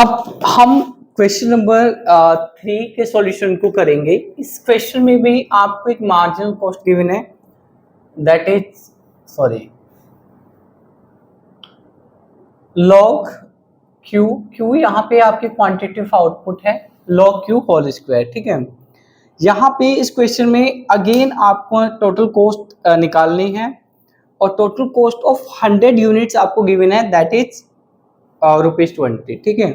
अब हम question number 3 के सॉल्यूशन को करेंगे। इस क्वेश्चन में भी आपको एक मार्जिनल कॉस्ट गिवन है, दैट इज लॉग क्यू यहाँ पे आपके क्वांटिटेटिव आउटपुट है लॉग क्यू होल स्क्वायर। ठीक है, यहाँ पे इस क्वेश्चन में अगेन आपको टोटल कॉस्ट निकालनी है और टोटल कॉस्ट ऑफ 100 यूनिट्स आपको गिवन है, दैट इज ₹20। ठीक है,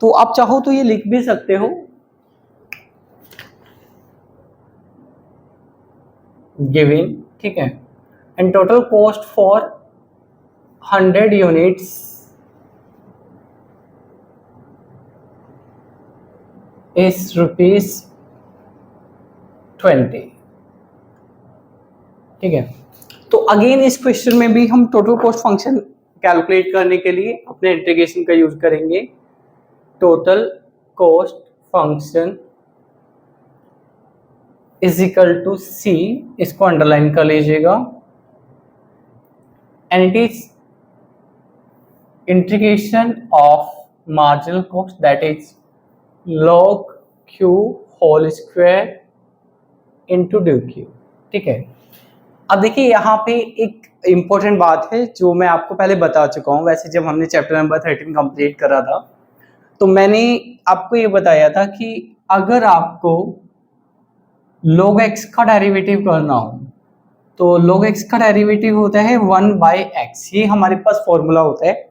तो आप चाहो तो ये लिख भी सकते हो गिवन। ठीक है, and total cost for 100 units is ₹20। ठीक है, तो अगेन इस क्वेश्चन में भी हम टोटल कॉस्ट फंक्शन कैलकुलेट करने के लिए अपने इंटीग्रेशन का यूज करेंगे। Total cost function is equal to C, इसको अंडरलाइन कर लीजिएगा, and it is integration of marginal cost that is log Q whole square into D Q. ठीक है, अब देखिए यहाँ पे एक इम्पोर्टेंट बात है जो मैं आपको पहले बता चुका हूँ। वैसे जब हमने चैप्टर नंबर 13 कंप्लीट करा था तो मैंने आपको ये बताया था कि अगर आपको log x का डेरिवेटिव करना हो तो log x का डेरिवेटिव होता है 1/x। ये हमारे पास फॉर्मूला होता है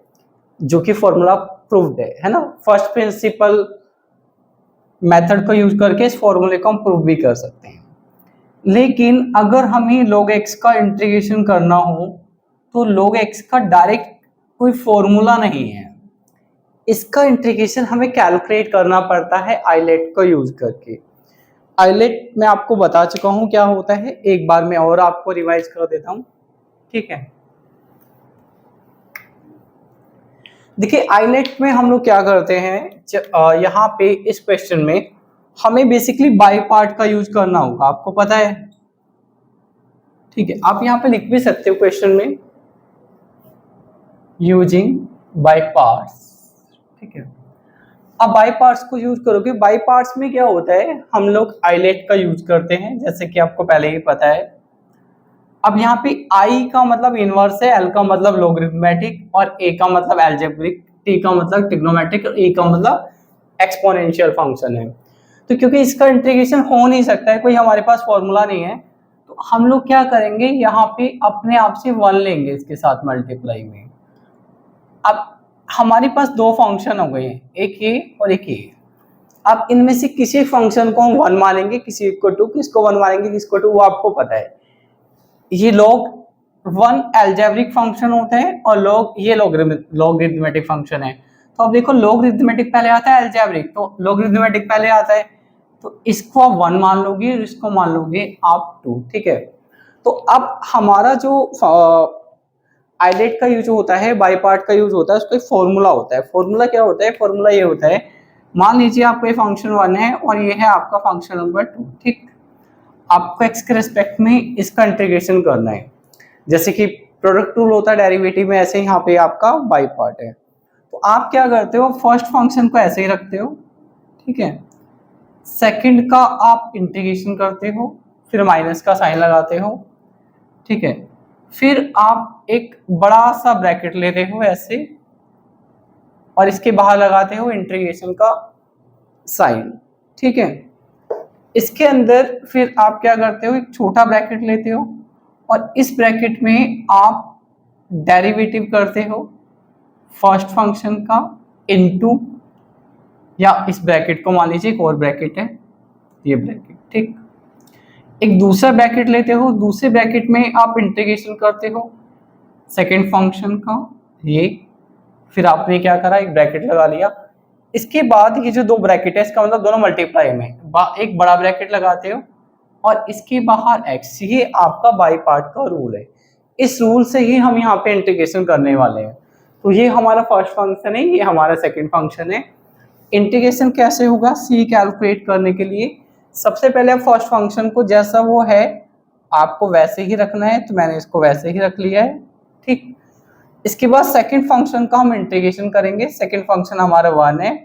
जो कि फॉर्मूला प्रूव्ड है ना। फर्स्ट प्रिंसिपल मेथड को यूज करके इस फॉर्मूले को हम प्रूव भी कर सकते हैं। लेकिन अगर हमें log x का इंटीग्रेशन करना हो तो log x का डायरेक्ट कोई फॉर्मूला नहीं है, इसका इंटीग्रेशन हमें कैलकुलेट करना पड़ता है आइलेट को यूज करके। आइलेट मैं आपको बता चुका हूं क्या होता है, एक बार मैं और आपको रिवाइज कर देता हूं। ठीक है, देखिए आइलेट में हम लोग क्या करते हैं, यहाँ पे इस क्वेश्चन में हमें बेसिकली बाय पार्ट का यूज करना होगा, आपको पता है। ठीक है, आप यहाँ पे लिख भी सकते हो क्वेश्चन में यूजिंग बाय पार्ट्स। ठीक है, अब बाय पार्ट्स को यूज करोगे। बाय पार्ट्स में क्या होता है, हम लोग आइलेट का यूज करते हैं जैसे कि आपको पहले ही पता है। अब यहाँ पे आई का मतलब इनवर्स है, एल का मतलब लॉगरिथमेटिक और ए का मतलब एल्जेब्रिक, टी का मतलब ट्रिग्नोमेट्रिक और ए का मतलब एक्सपोनेंशियल फंक्शन है। तो क्योंकि इसका इंटीग्रेशन हो नहीं सकता है, कोई हमारे पास फॉर्मूला नहीं है, तो हम लोग क्या करेंगे, यहाँ पे अपने आप से 1 लेंगे इसके साथ मल्टीप्लाई में। अब हमारे पास दो फंक्शन हो गए हैं, एक ए और एक ए। अब इनमें से किसी फंक्शन को हम 1 मानेंगे, किसी को 2, किसको 1 मानेंगे किसको 2, वो आपको पता है। ये log 1 एल्जेब्रिक फंक्शन होता है और ये लॉगरिथमेटिक फंक्शन है। तो अब देखो लॉगरिथमेटिक पहले आता है, एल्जेब्रिक तो लॉगरिथमेटिक पहले आता है, तो इसको आप 1 मान लोगे और इसको मान लोगे आप 2। ठीक है, तो अब हमारा जो आइलेट का यूज होता है, बाय पार्ट का यूज होता है, उसका एक फॉर्मूला होता है। फॉर्मूला क्या होता है, फॉर्मूला ये होता है, मान लीजिए आपका ये फंक्शन 1 है और ये है आपका फंक्शन नंबर 2। ठीक, आपको x के रिस्पेक्ट में इसका इंटीग्रेशन करना है, जैसे कि प्रोडक्ट रूल होता है डेरिवेटिव में, ऐसे यहाँ पे आपका बाय पार्ट है। तो आप क्या करते हो, फर्स्ट फंक्शन को ऐसे ही रखते हो। ठीक है, सेकंड का आप इंटीग्रेशन करते हो, फिर माइनस का साइन लगाते हो। ठीक है, फिर आप एक बड़ा सा ब्रैकेट लेते हो ऐसे और इसके बाहर लगाते हो इंटीग्रेशन का साइन। ठीक है, इसके अंदर फिर आप क्या करते हो, एक छोटा ब्रैकेट लेते हो और इस ब्रैकेट में आप डेरिवेटिव करते हो फर्स्ट फंक्शन का इनटू, या इस ब्रैकेट को मान लीजिए एक और ब्रैकेट है, ये ब्रैकेट। ठीक, एक दूसरा ब्रैकेट लेते हो, दूसरे ब्रैकेट में आप इंटीग्रेशन करते हो सेकेंड फंक्शन का, ये फिर आपने क्या करा, एक ब्रैकेट लगा लिया। इसके बाद ये जो दो ब्रैकेट है इसका मतलब दोनों मल्टीप्लाई में एक बड़ा ब्रैकेट लगाते हो और इसके बाहर x। ये आपका बाय पार्ट का रूल है, इस रूल से ही हम यहाँ पे इंटीग्रेशन करने वाले हैं। तो ये हमारा फर्स्ट फंक्शन है, ये हमारा सेकंड फंक्शन है। इंटीग्रेशन कैसे होगा, c कैलकुलेट करने के लिए सबसे पहले आप फर्स्ट फंक्शन को जैसा वो है आपको वैसे ही रखना है, तो मैंने इसको वैसे ही रख लिया है। ठीक, इसके बाद सेकंड फंक्शन का हम इंटीग्रेशन करेंगे। सेकंड फंक्शन हमारा 1 है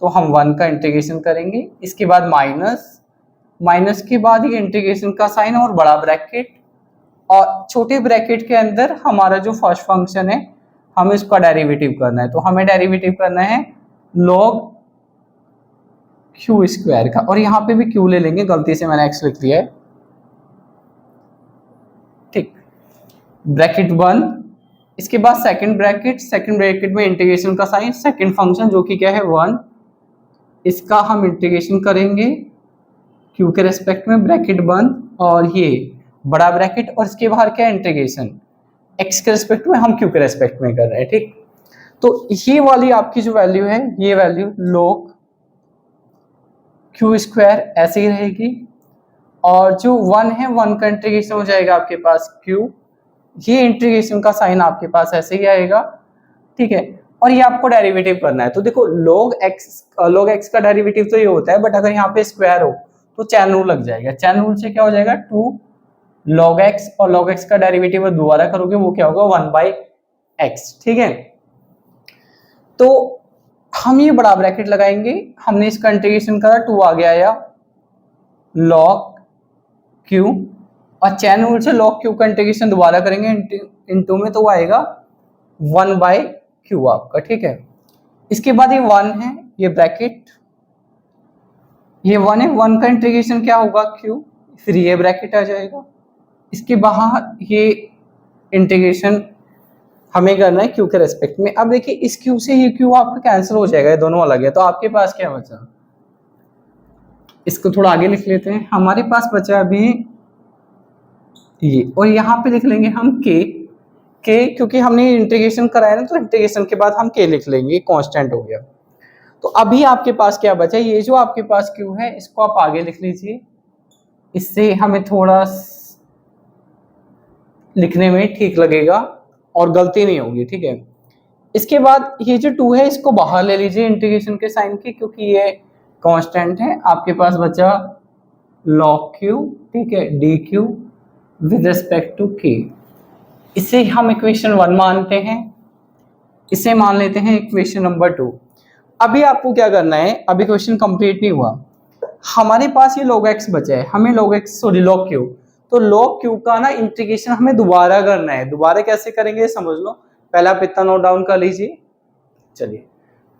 तो हम 1 का इंटीग्रेशन करेंगे। इसके बाद माइनस के बाद ये इंटीग्रेशन का साइन और बड़ा ब्रैकेट, और छोटे ब्रैकेट के अंदर हमारा जो फर्स्ट फंक्शन है हमें इसका डेरिवेटिव करना है। तो हमें डेरिवेटिव करना है log क्यू स्क्वायर का, और यहाँ पे भी क्यू ले लेंगे, गलती से मैंने एक्स लिख दिया है। ठीक, ब्रैकेट 1, इसके बाद सेकंड ब्रैकेट में इंटीग्रेशन का साइन, सेकंड फंक्शन जो कि क्या है 1, इसका हम इंटीग्रेशन करेंगे क्यू के रेस्पेक्ट में, ब्रैकेट बंद, और ये बड़ा ब्रैकेट, और इसके बाहर क्या इंटीग्रेशन एक्स के रेस्पेक्ट में, हम क्यू के रेस्पेक्ट में कर रहे हैं। ठीक, तो ये वाली आपकी जो वैल्यू है, ये वैल्यू log क्यू स्क्वायर ऐसे ही रहेगी, और जो 1 है 1 का इंटीग्रेशन हो जाएगा आपके पास क्यू, ये इंटीग्रेशन का साइन आपके पास ऐसे ही आएगा। ठीक है, और ये आपको डेरिवेटिव करना है। तो देखो log x का डेरिवेटिव तो ये होता है, बट अगर यहाँ पे स्क्वायर हो तो चैन रूल लग जाएगा। चैन रूल से क्या हो जाएगा 2 log x, और log x का डेरिवेटिव दोबारा करोगे वो क्या होगा 1/x। ठीक है, तो हम ये बड़ा ब्रैकेट लगाएंगे, हमने इसका इंटीग्रेशन करा 2 आ गया या log q, और चैन रूल से log q का इंटीग्रेशन दोबारा करेंगे इनटू में, तो वो आएगा 1/q आपका। ठीक है, इसके बाद ये 1 है, ये ब्रैकेट, ये 1 है, 1 का इंटीग्रेशन क्या होगा q, फिर ये ब्रैकेट आ जाएगा, इसके बाहर ये इंटीग्रेशन हमें करना है क्यू के रेस्पेक्ट में। अब देखिए इस क्यू से ये क्यू आपका कैंसिल हो जाएगा, ये दोनों अलग है, तो आपके पास क्या बचा, इसको थोड़ा आगे लिख लेते हैं। हमारे पास बचा अभी ये, और यहाँ पे लिख लेंगे हम के, क्योंकि हमने इंटीग्रेशन कराया ना, तो इंटीग्रेशन के बाद हम के लिख लेंगे, कांस्टेंट हो गया। तो अभी आपके पास क्या बचा, ये जो आपके पास क्यू है इसको आप आगे लिख लीजिए, इससे हमें थोड़ा लिखने में ठीक लगेगा और गलती नहीं होगी। ठीक है, इसके बाद ये जो 2 है इसको बाहर ले लीजिए इंटीग्रेशन के साइन के, क्योंकि ये कांस्टेंट है। आपके पास बचा log q, ठीक है, dq with respect to k, इसे हम इक्वेशन 1 मानते हैं, इसे मान लेते हैं इक्वेशन नंबर 2। अभी आपको क्या करना है, अभी क्वेश्चन कंप्लीट नहीं हुआ, हमारे पास ये log x बचा है, हमें log q, तो log q का ना इंटीग्रेशन हमें दोबारा करना है। दोबारा कैसे करेंगे समझ लो, पहले आप इतना नोट डाउन कर लीजिए। चलिए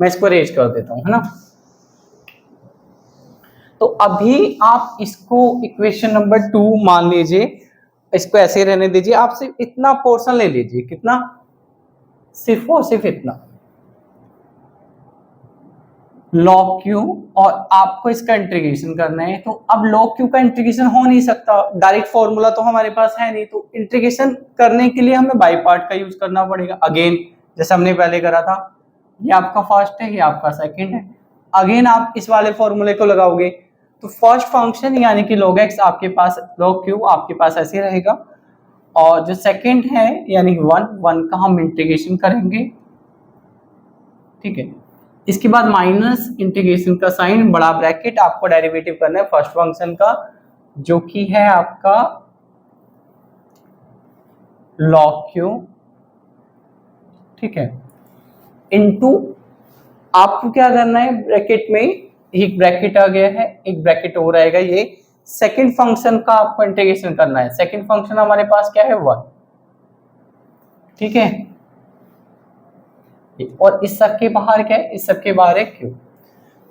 मैं इसको अरेंज कर देता हूं, है ना। तो अभी आप इसको इक्वेशन नंबर 2 मान लीजिए, इसको ऐसे रहने दीजिए, आप सिर्फ इतना पोर्शन ले लीजिए, कितना, सिर्फ और सिर्फ इतना log q, और आपको इसका इंटीग्रेशन करना है। तो अब log q का इंटीग्रेशन हो नहीं सकता, डायरेक्ट फॉर्मूला तो हमारे पास है नहीं, तो इंटीग्रेशन करने के लिए हमें बाई पार्ट का यूज करना पड़ेगा। अगेन जैसे हमने पहले करा था, ये आपका फर्स्ट है, ये आपका सेकंड है, अगेन आप इस वाले फॉर्मूले को लगाओगे, तो फर्स्ट फंक्शन यानी कि log x आपके पास, log q आपके पास ऐसे रहेगा, और जो सेकंड है यानी 1 का हम इंटीग्रेशन करेंगे। ठीक है, इसके बाद माइनस इंटीग्रेशन का साइन, बड़ा ब्रैकेट, आपको डेरिवेटिव करना है फर्स्ट फंक्शन का जो कि है आपका log q। ठीक है, इनटू आपको क्या करना है, ब्रैकेट में एक ब्रैकेट आ गया है, एक ब्रैकेट और आएगा, ये सेकंड फंक्शन का आपको इंटीग्रेशन करना है। सेकंड फंक्शन हमारे पास क्या है 1। ठीक है, और इस सब के बाहर क्या है, इस सब के बाहर है q।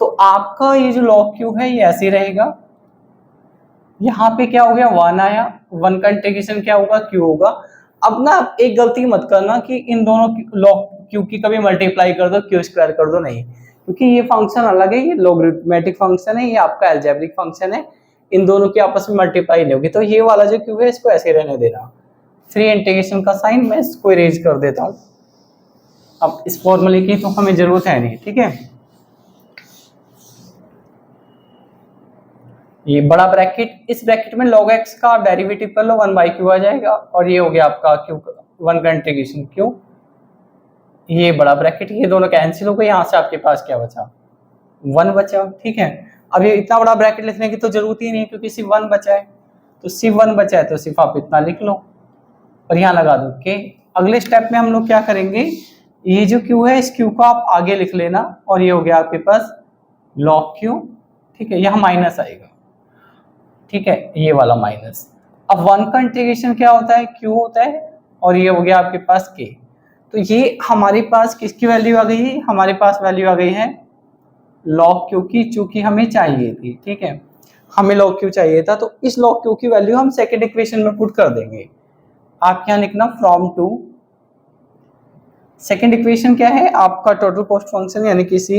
तो आपका ये जो log q है ये ऐसे रहेगा, यहाँ पे क्या हो गया 1 आया, 1 का इंटीग्रेशन क्या होगा q होगा। अब ना एक गलती मत करना कि इन दोनों log q की कभी मल्टीप्लाई कर दो, q स्क्वायर कर दो, नहीं, क्योंकि ये फंक्शन अलग है, ये लॉगरिथमेटिक फंक्शन है, ये आपका अलजेब्रिक फंक्शन है, इन दोनों की आपस में मल्टीप्लाई नहीं होगी। तो ये वाला जो q है इसको ऐसे रहने देना, फ्री इंटीग्रेशन का साइन मैं इसको इरेज कर देता हूँ। अब इस फॉर्मूले की तो हमें जरूरत है नहीं। ठीक है, ये बड़ा ब्रैकेट, इस ब्रैकेट में log x का आप डेरिवेटिव कर लो, 1/q आ जाएगा, और ये हो गया आपका q 1 का इंटीग्रेशन q, ये बड़ा ब्रैकेट, ये दोनों कैंसिल हो गए, यहाँ से आपके पास क्या बचा 1 बचा। ठीक है, अब ये इतना बड़ा ब्रैकेट लिखने की तो जरूरत ही नहीं, क्योंकि सिर्फ 1 बचा है, तो सिर्फ 1 बचा है तो सिर्फ आप इतना लिख लो और यहाँ लगा दो के, अगले स्टेप में हम लोग क्या करेंगे, ये जो क्यू है इस क्यू को आप आगे लिख लेना और ये हो गया आपके पास लॉग क्यू, ठीक है, यहाँ माइनस आएगा, ठीक है, ये वाला माइनस। अब 1 का इंटीग्रेशन क्या होता है, क्यू होता है, और ये हो गया आपके पास के। तो ये हमारे पास किसकी वैल्यू आ गई है, हमारे पास वैल्यू आ गई है लॉग क्यू की, चूंकि हमें चाहिए थी, ठीक है, हमें लॉग क्यू चाहिए था, तो इस लॉग क्यू की वैल्यू हम सेकेंड इक्वेशन में पुट कर देंगे। आप यहाँ लिखना फ्रॉम टू, सेकेंड इक्वेशन क्या है आपका टोटल कॉस्ट फंक्शन यानी कि सी,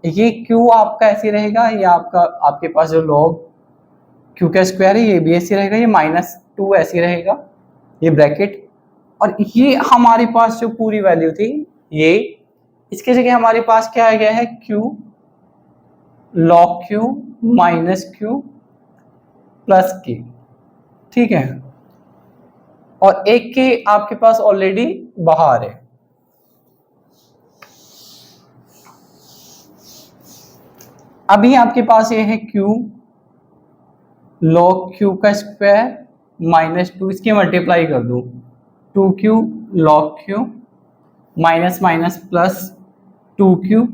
ये क्यू आपका ऐसे रहेगा, ये आपका आपके पास जो लॉग क्यू का स्क्वायर है ये भी ऐसे रहेगा, ये -2 ऐसे रहेगा, ये ब्रैकेट, और ये हमारे पास जो पूरी वैल्यू थी ये, इसके जगह हमारे पास क्या आ गया है Q log Q minus Q plus के, ठीक है, और एक के आपके पास ऑलरेडी बाहर है। अभी आपके पास ये है क्यू लॉग क्यू का स्क्वायर -2, इसके मल्टीप्लाई कर दूं 2q log Q minus minus plus 2q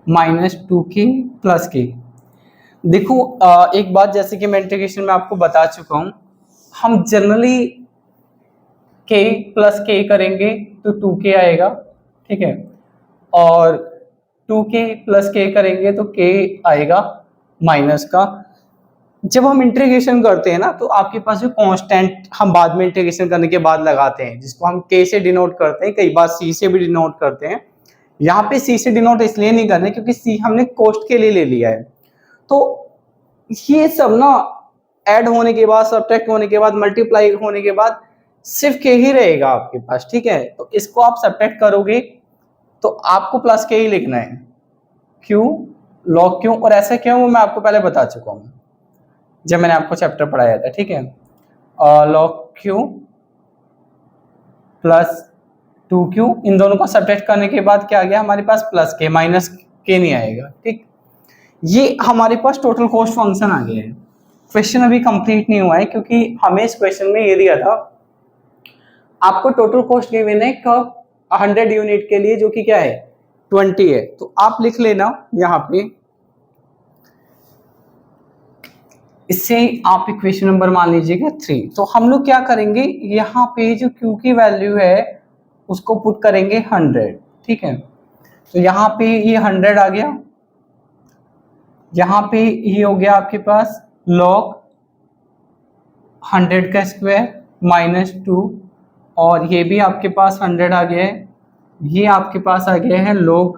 minus 2k plus k। देखो एक बात, जैसे कि मैं इंटीग्रेशन में आपको बता चुका हूं, हम जनरली k प्लस k करेंगे तो 2k आएगा, ठीक है, और 2k प्लस k करेंगे तो k आएगा माइनस का। जब हम इंटीग्रेशन करते हैं ना तो आपके पास जो कांस्टेंट हम बाद में इंटीग्रेशन करने के बाद लगाते हैं, जिसको हम k से डिनोट करते हैं, कई बार c से भी डिनोट करते हैं, यहाँ पे c से डिनोट इसलिए नहीं करने क्योंकि c हमने कॉस्ट के लिए ले लिया है। तो ये सब ना ऐड होने के बाद, सब्ट्रैक्ट होने के बाद, मल्टीप्लाई होने के बाद सिर्फ k ही रहेगा आपके पास, ठीक है, तो इसको आप सब्ट्रैक्ट करोगे तो आपको प्लस k ही लिखना है, q लॉग क्यू, और ऐसा क्यों वो मैं आपको पहले बता चुका हूँ जब मैंने आपको चैप्टर पढ़ाया था, ठीक है, लॉग क्यू प्लस 2q, इन दोनों को सब्ट्रैक्ट करने के बाद क्या आ गया हमारे पास प्लस के, माइनस के नहीं आएगा, ठीक, ये हमारे पास टोटल कॉस्ट फंक्शन आ गया है। क्वेश्चन अभी कंप्लीट नहीं हुआ है क्योंकि हमें इस क्वेश्चन में ये दिया था आपको टोटल कॉस्ट गिवन है कब 100 यूनिट के लिए, जो कि क्या है 20 है, तो आप लिख लेना यहाँ पे, इससे आप इक्वेशन नंबर मान लीजिएगा 3। तो हम लोग क्या करेंगे, यहाँ पे जो Q की वैल्यू है उसको पुट करेंगे 100, ठीक है, तो यहाँ पे ये 100 आ गया, यहाँ पे ये हो गया आपके पास log 100 का स्क्वायर -2, और ये भी आपके पास 100 आ गया है, ये आपके पास आ गया है log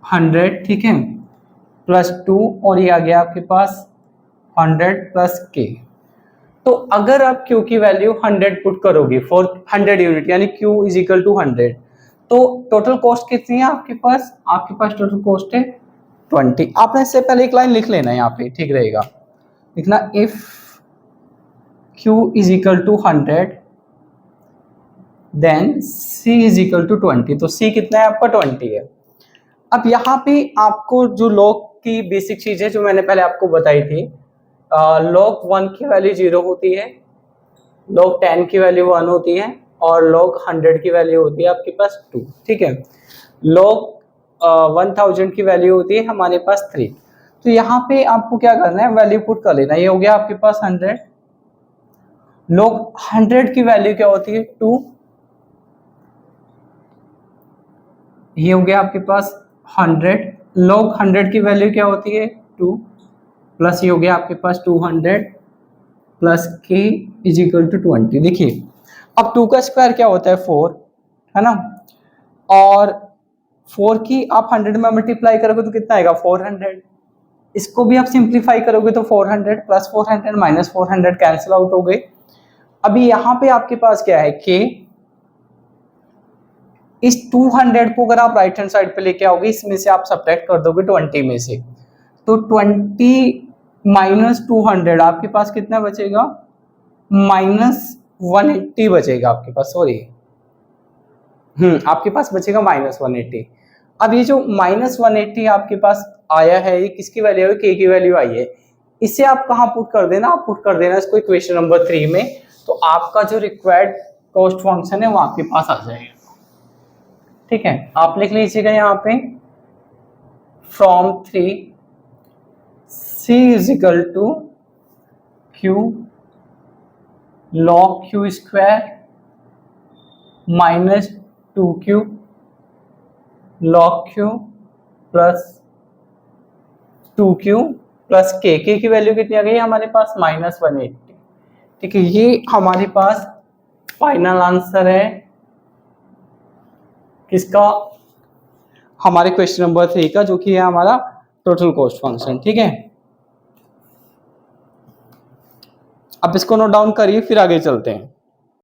100, ठीक है, +2, और ये आ गया आपके पास 100 प्लस k। तो अगर आप q की वैल्यू 100 पुट करोगे फॉर 100 यूनिट यानी q इज इक्वल टू 100, तो टोटल कॉस्ट कितनी है आपके पास टोटल कॉस्ट है 20। आपने इससे पहले एक लाइन लिख लेना यहाँ पे, ठीक रहेगा, लिखना if q is equal to 100 then c is equal to 20। तो c कितना है आपका 20 है। अब यहाँ पे आपको जो लॉग की बेसिक चीज है जो मैंने पहले आपको बताई थी, log 1 की वैल्यू 0 होती है, log 10 की वैल्यू 1 होती है, और log 100 की वैल्यू होती है आपके पास 2, ठीक है, log 1000 की वैल्यू होती है हमारे पास 3। तो यहाँ पे आपको क्या करना है, वैल्यू पुट कर लेना, ये हो गया आपके पास 100, log 100 की वैल्यू क्या होती है 2, ये हो गया आपके पास 100, log 100 की वैल्यू क्या होती है 2, प्लस ये हो गया आपके पास 200 plus k is equal to 20। देखिए अब 2 का स्क्वायर क्या होता है 4, है ना, और 4 की आप 100 में मल्टीप्लाई करोगे तो कितना आएगा 400, इसको भी आप सिंप्लीफाई करोगे तो 400 प्लस 400 माइनस 400 कैंसिल आउट हो गए। अभी यहाँ पे आपके पास क्या है k, इस 200 को अगर आप राइट हैंड साइड पे लेके आओगे, इसमें से आप सब्ट्रैक्ट कर दोगे 20 में से, तो 20 माइनस 200 आपके पास कितना बचेगा -180 बचेगा आपके पास, सॉरी आपके पास बचेगा -180। अब ये जो -180 आपके पास आया है, ये किसकी वैल्यू है, k की वैल्यू आई है, इसे आप कहाँ पुट कर देना, आप पुट कर देना इसको इक्वेशन नंबर 3 में। तो आपका जो रिक्वायर्ड कॉस्ट फंक्शन है वो आपके पास आ जाएगा। ठीक है, आप लिख लीजिएगा यहाँ पे from 3 C is equal to Q log Q square minus 2Q log Q plus 2Q plus K की वैल्यू कितनी आ गई हमारे पास -180। ठीक है, ये हमारे पास फाइनल आंसर है किसका, हमारे क्वेश्चन नंबर 3 का, जो कि है हमारा टोटल कॉस्ट फंक्शन। ठीक है, अब इसको नोट डाउन करिए फिर आगे चलते हैं।